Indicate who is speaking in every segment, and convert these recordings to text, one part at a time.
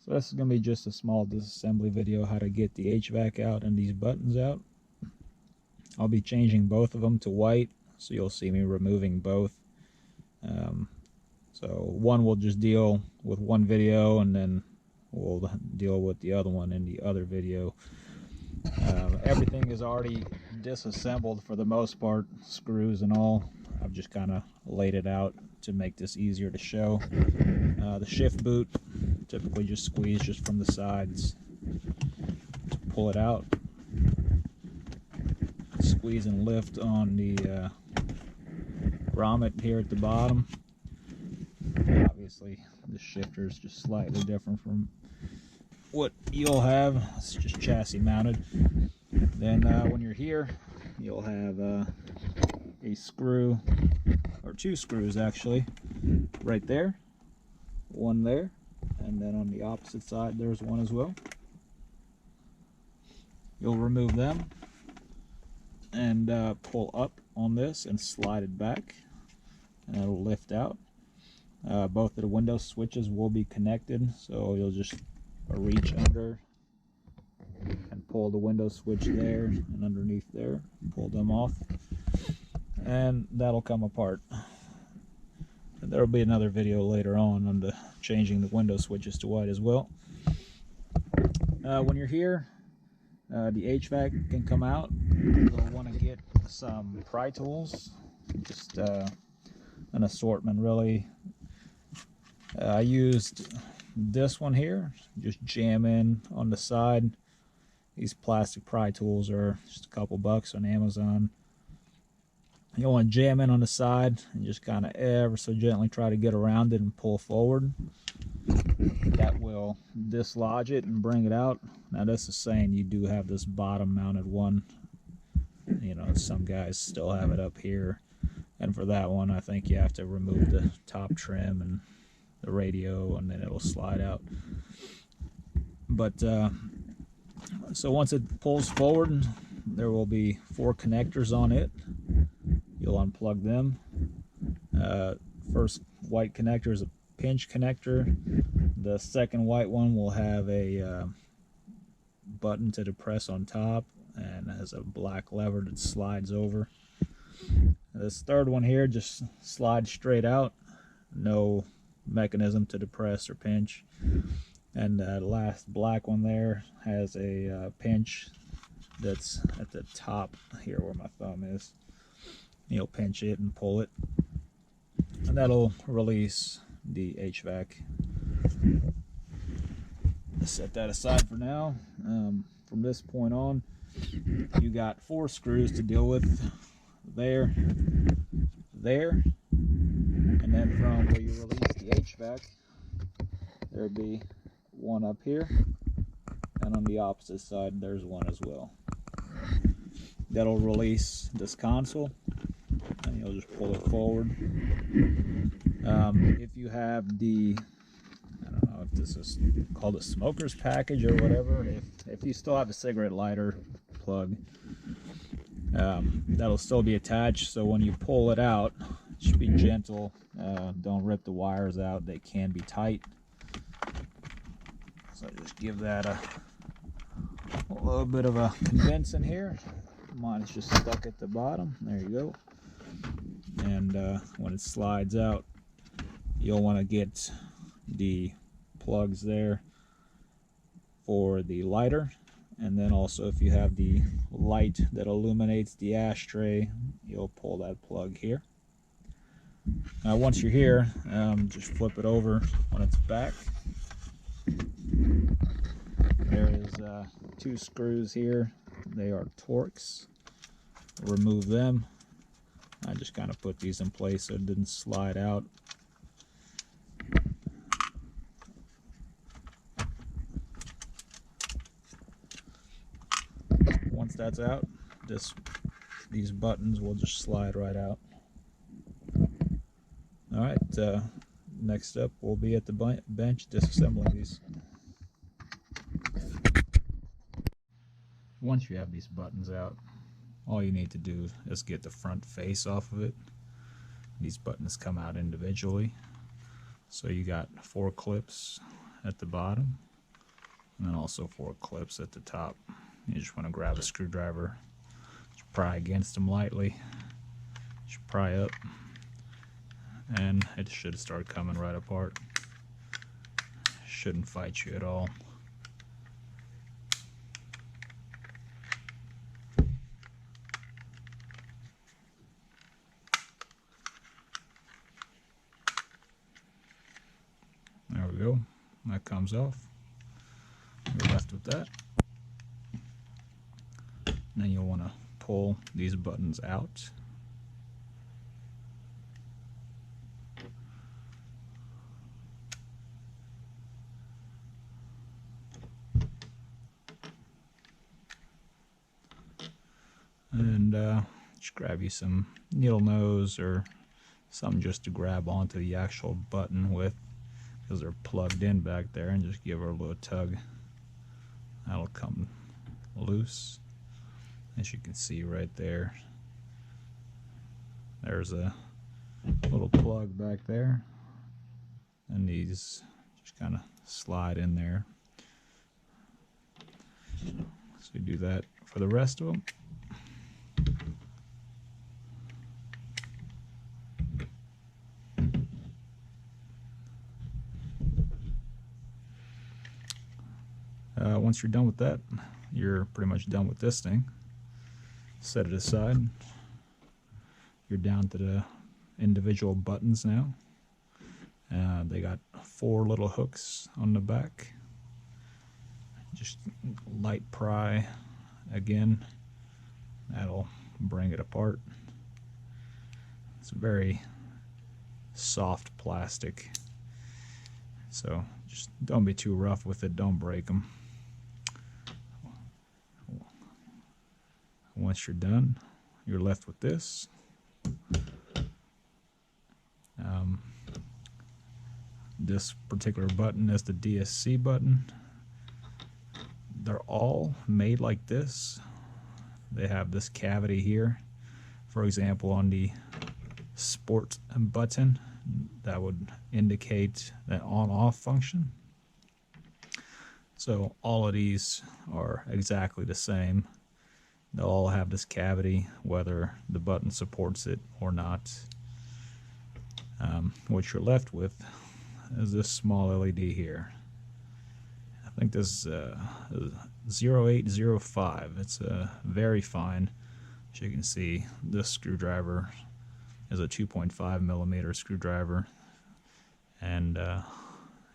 Speaker 1: So this is going to be just a small disassembly video how to get the HVAC out and these buttons out. I'll be changing both of them to white, so you'll see me removing both. So one will just deal with one video, and then we'll deal with the other one in the other video. Everything is already disassembled for the most part, screws and all. I've just kind of laid it out to make this easier to show. The shift boot, typically just squeeze just from the sides to pull it out. Squeeze and lift on the grommet here at the bottom. Obviously the shifter is just slightly different from what you'll have. It's just chassis mounted. Then when you're here, you'll have a screw, or two screws actually, right there, one there, and then on the opposite side there's one as well. You'll remove them and pull up on this and slide it back, and it'll lift out. Both of the window switches will be connected, so you'll just reach under and pull the window switch there and underneath there, pull them off, and that'll come apart. And there'll be another video later on the changing the window switches to white as well. When you're here, the HVAC can come out. You'll want to get some pry tools, just an assortment really. I used this one here, just jam in on the side. These plastic pry tools are just a couple bucks on Amazon. You'll want to jam in on the side and just kind of ever so gently try to get around it and pull forward. That will dislodge it and bring it out. Now this is saying you do have this bottom mounted one. You know, some guys still have it up here, and for that one I think you have to remove the top trim and the radio, and then it'll slide out. But so once it pulls forward, there will be 4 connectors on it. You'll unplug them. First white connector is a pinch connector. The second white one will have a button to depress on top and has a black lever that slides over. This third one here just slides straight out, no mechanism to depress or pinch. And the last black one there has a pinch that's at the top here where my thumb is. You'll pinch it and pull it, and that'll release the HVAC. Set that aside for now. From this point on, you got 4 screws to deal with. There, and then from where you release the HVAC, there'd be one up here, and on the opposite side there's one as well. That'll release this console, and you'll just pull it forward. If you have the, I don't know if this is called a smoker's package or whatever, if you still have a cigarette lighter plug, that'll still be attached, so when you pull it out, it should be gentle. Don't rip the wires out, they can be tight. So just give that a little bit of a condense in here. Mine is just stuck at the bottom. There you go. And when it slides out, you'll want to get the plugs there for the lighter, and then also if you have the light that illuminates the ashtray, you'll pull that plug here. Now once you're here, just flip it over on its back. There is 2 screws here. They are Torx. Remove them. I just kind of put these in place so it didn't slide out. Once that's out, these buttons will just slide right out. Alright, next up we'll be at the bench disassembling these. Once you have these buttons out, all you need to do is get the front face off of it. These buttons come out individually. So you got 4 clips at the bottom. And then also 4 clips at the top. You just want to grab a screwdriver, just pry against them lightly, just pry up, and it should start coming right apart. Shouldn't fight you at all. There we go. That comes off. You're left with that. Then you'll want to pull these buttons out. And just grab you some needle nose or something just to grab onto the actual button with, because they're plugged in back there, and just give her a little tug. That'll come loose. As you can see right there, there's a little plug back there, and these just kind of slide in there. So we do that for the rest of them. Once you're done with that, you're pretty much done with this thing. Set it aside. You're down to the individual buttons now. They got 4 little hooks on the back. Just light pry again. That'll bring it apart. It's very soft plastic, so just don't be too rough with it. Don't break them. Once you're done, you're left with this. This particular button is the DSC button. They're all made like this. They have this cavity here. For example, on the sport button, that would indicate the on-off function. So all of these are exactly the same. They'll all have this cavity, whether the button supports it or not. What you're left with is this small LED here. I think this is 0805. It's very fine. As you can see, this screwdriver is a 2.5 millimeter screwdriver, and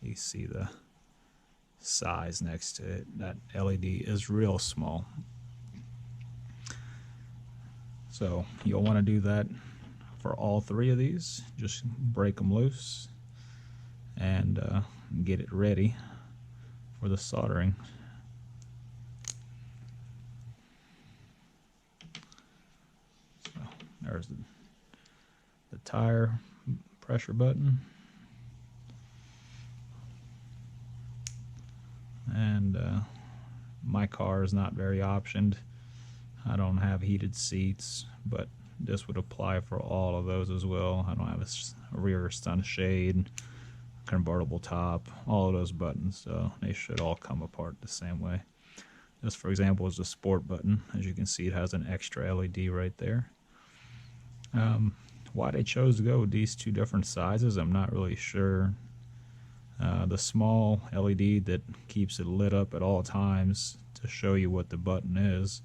Speaker 1: you see the size next to it. That LED is real small. So you'll want to do that for all 3 of these. Just break them loose and get it ready for the soldering. So there's the tire pressure button, and my car is not very optioned. I don't have heated seats, but this would apply for all of those as well. I don't have a rear sunshade, convertible top, all of those buttons, so they should all come apart the same way. This, for example, is the sport button. As you can see, it has an extra LED right there. Why they chose to go with these 2 different sizes, I'm not really sure. The small LED that keeps it lit up at all times to show you what the button is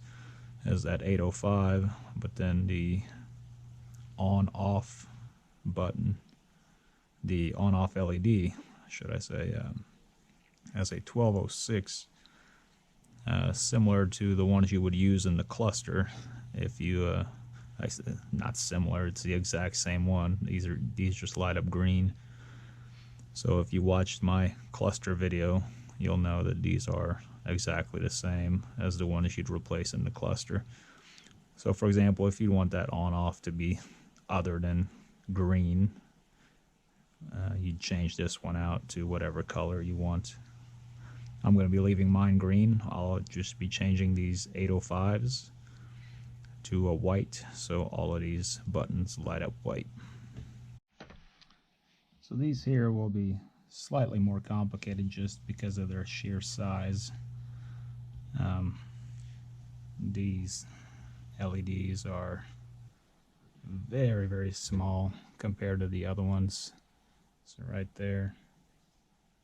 Speaker 1: that 805, but then the on-off button, the on-off LED, should I say, as a 1206, similar to the ones you would use in the cluster. If you, not similar, it's the exact same one. These just light up green. So if you watched my cluster video, you'll know that these are exactly the same as the ones you'd replace in the cluster. So for example, if you want that on-off to be other than green, you'd change this one out to whatever color you want. I'm going to be leaving mine green. I'll just be changing these 805s to a white, so all of these buttons light up white. So these here will be slightly more complicated just because of their sheer size. These LEDs are very, very small compared to the other ones. So right there,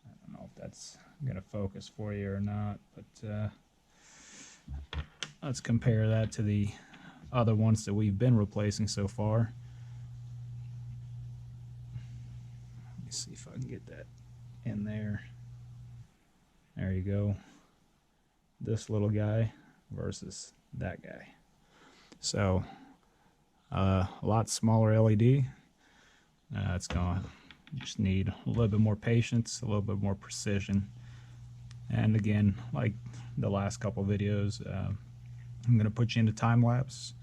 Speaker 1: I don't know if that's going to focus for you or not, but let's compare that to the other ones that we've been replacing so far. Let me see if I can get that in there. There you go. This little guy versus that guy. So a lot smaller LED. It's gonna just need a little bit more patience, a little bit more precision. And again, like the last couple videos, I'm gonna put you into time lapse,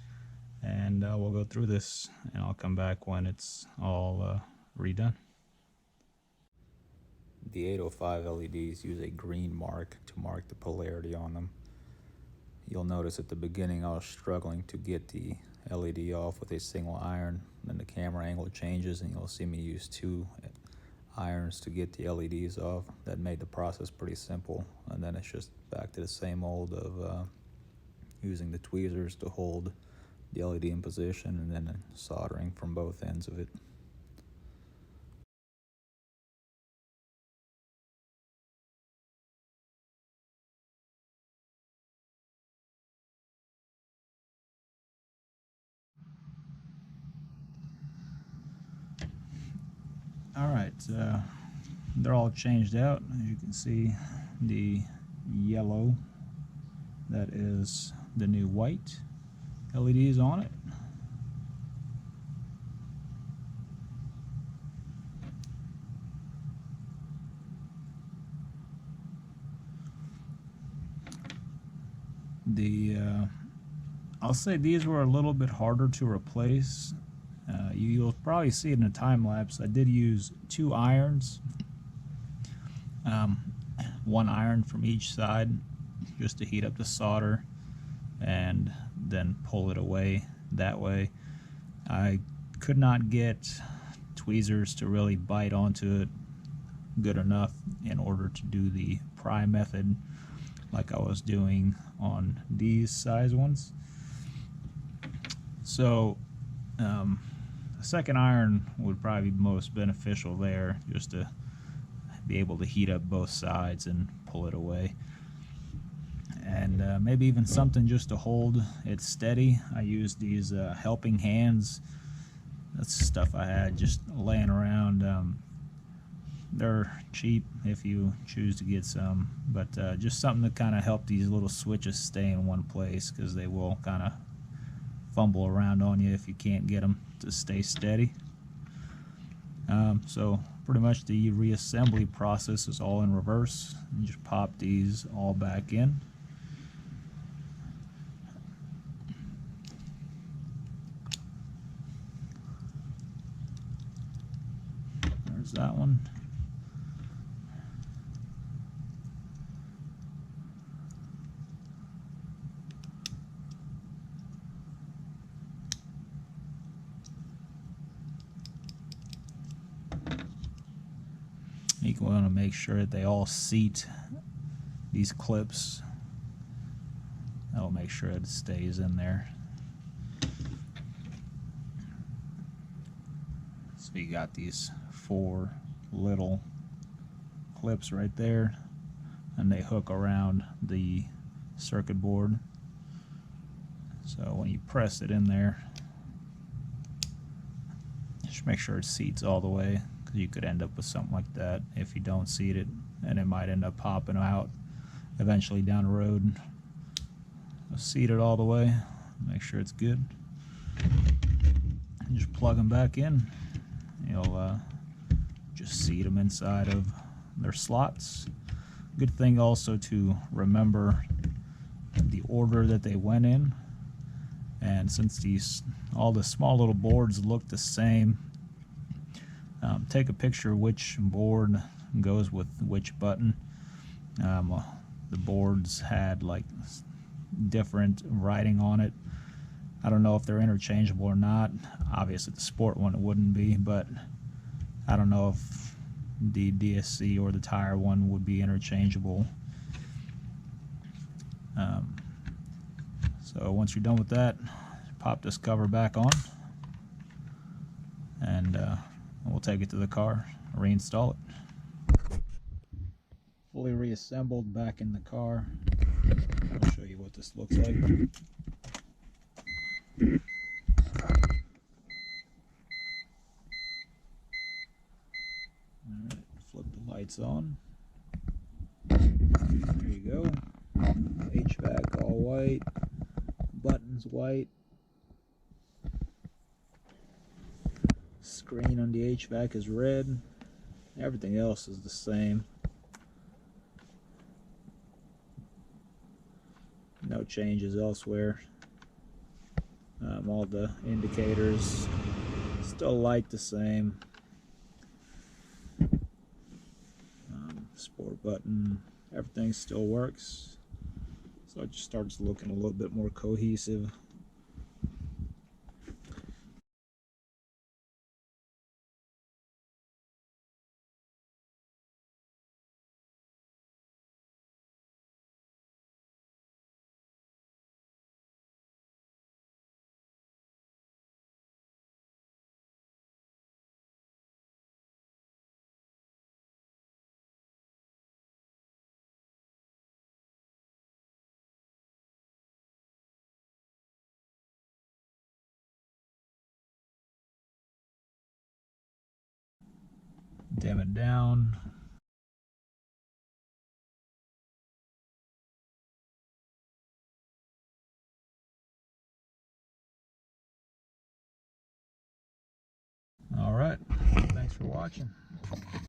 Speaker 1: and we'll go through this, and I'll come back when it's all redone. The 805 LEDs use a green mark to mark the polarity on them. You'll notice at the beginning I was struggling to get the LED off with a single iron. Then the camera angle changes and you'll see me use 2 irons to get the LEDs off. That made the process pretty simple, and then it's just back to the same old of using the tweezers to hold the LED in position and then soldering from both ends of it. Alright, they're all changed out. As you can see, the yellow, that is the new white LEDs on it. I'll say these were a little bit harder to replace. You'll probably see it in a time lapse. I did use 2 irons, 1 iron from each side, just to heat up the solder and then pull it away that way. I could not get tweezers to really bite onto it good enough in order to do the pry method like I was doing on these size ones. So the second iron would probably be most beneficial there, just to be able to heat up both sides and pull it away. And maybe even something just to hold it steady. I used these helping hands. That's stuff I had just laying around. They're cheap if you choose to get some, but just something to kind of help these little switches stay in one place, because they will kind of fumble around on you if you can't get them to stay steady. So pretty much the reassembly process is all in reverse. You just pop these all back in. There's that one. You want to make sure that they all seat these clips. That'll make sure it stays in there. So you got these 4 little clips right there, and they hook around the circuit board. So when you press it in there, just make sure it seats all the way, because you could end up with something like that if you don't seat it, and it might end up popping out eventually down the road. So seat it all the way, make sure it's good, and just plug them back in. You'll just seat them inside of their slots. Good thing also to remember the order that they went in, and since all the small little boards look the same, take a picture of which board goes with which button. The boards had like different writing on it. I don't know if they're interchangeable or not. Obviously the sport one it wouldn't be, but I don't know if the DSC or the tire one would be interchangeable. So once you're done with that, pop this cover back on, and we'll take it to the car, reinstall it. Fully reassembled back in the car. I'll show you what this looks like. Alright, flip the lights on. There you go. HVAC all white, buttons white. Screen on the HVAC is red. Everything else is the same. No changes elsewhere. All the indicators still light the same. Sport button, everything still works. So it just starts looking a little bit more cohesive. Dim it down. All right, thanks for watching.